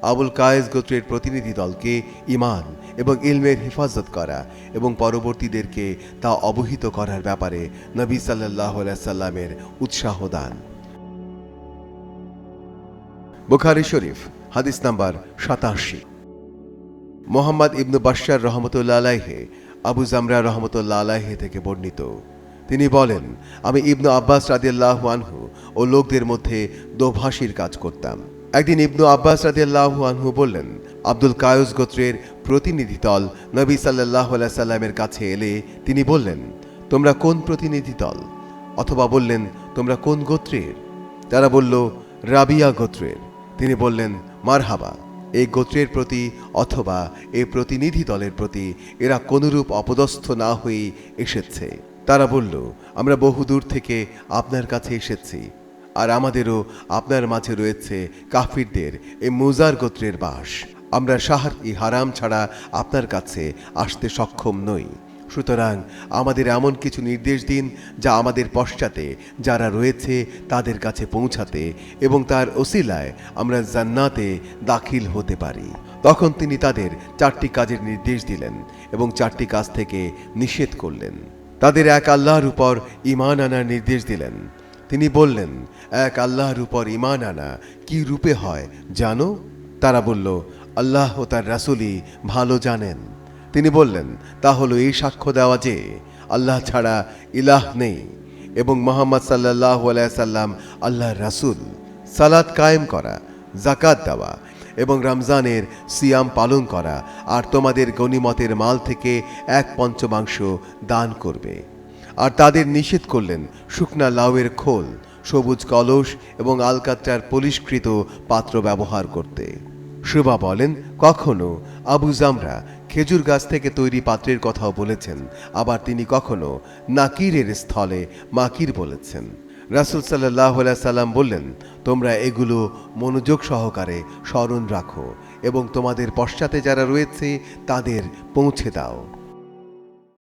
আবুল কায়েস গোত্রের প্রতিনিধি দলকে ঈমান এবং ইলমের হেফাজত করা এবং পরবর্তীদেরকে তা অবহিত করার ব্যাপারে নবী সাল্লাল্লাহু আলাইহি সাল্লামের উৎসাহ দান। বুখারী শরীফ হাদিস নাম্বার 87। মোহাম্মদ ইবনু বাশশার রহমতুল্লাহ আলাইহি আবু জামরা রহমতুল্লাহ আলাইহি থেকে বর্ণিত, তিনি বলেন, আমি ইবনু আব্বাস রাদিয়াল্লাহু আনহু ও লোকদের মধ্যে দোভাষীর কাজ করতাম। একদিন ইবনু আব্বাস রাদিয়াল্লাহু আনহু বললেন, আব্দুল কায়স গোত্রের প্রতিনিধি দল নবী সাল্লাল্লাহু আলাইহি সাল্লামের কাছে এলে তিনি বললেন, তোমরা কোন প্রতিনিধি দল? অথবা বললেন, তোমরা কোন গোত্রের? তারা বলল, রাবিয়া গোত্রের। তিনি বললেন, মারহাবা, এই গোত্রের প্রতি অথবা এই প্রতিনিধি দলের প্রতি এরা কোনরূপ অপদস্থ না হয়ে এসেছে। তারা বলল, আমরা বহুদূর থেকে আপনার কাছে এসেছি, আর আমাদেরও আপনার মাঝে রয়েছে কাফিরদের এই মুজার গোত্রের বাস। আমরা শাহর-ই হারাম ছাড়া আপনার কাছে আসতে সক্ষম নই। সুতরাং আমাদের এমন কিছু নির্দেশ দিন যা আমাদের পশ্চাতে যারা রয়েছে তাদের কাছে পৌঁছাতে এবং তার ওসিলায় আমরা জান্নাতে দাখিল হতে পারি। তখন তিনি তাদের 4টি কাজের নির্দেশ দিলেন এবং 4টি কাজ থেকে নিষেধ করলেন। তাদের এক আল্লাহর উপর ঈমান আনার নির্দেশ দিলেন। তিনি বললেন, এক আল্লাহর উপর ঈমান আনা কি রূপে হয় জানো? তারা বলল, আল্লাহ ও তার রাসূলই ভালো জানেন। তিনি বললেন, তা হলো এই সাক্ষ্য দেওয়া যে আল্লাহ ছাড়া ইলাহ নেই এবং মুহাম্মদ সাল্লাল্লাহু আলাইহি সাল্লাম আল্লাহর রাসূল, সালাত কায়েম করা, যাকাত দেওয়া এবং রমজানের সিয়াম পালন করা, আর তোমাদের গনিমতের মাল থেকে 1/5 দান করবে। আর তাদের নিষেধ করলেন শুকনা লাউয়ের খোল, সবুজ কলস এবং আলকাত্রার পলিশকৃত পাত্র ব্যবহার করতে। শুবা বলেন, কখনো আবু জামরা খেজুর গাছ থেকে তৈরি পাত্রের কথাও বলেছেন, আবার তিনি কখনো নাকিরের স্থলে মাকির বলেছেন। রাসূল সাল্লাল্লাহু আলাইহি সাল্লাম বললেন, তোমরা এগুলো মনোযোগ সহকারে স্মরণ রাখো এবং তোমাদের পশ্চাতে যারা রয়েছে তাদের পৌঁছে দাও।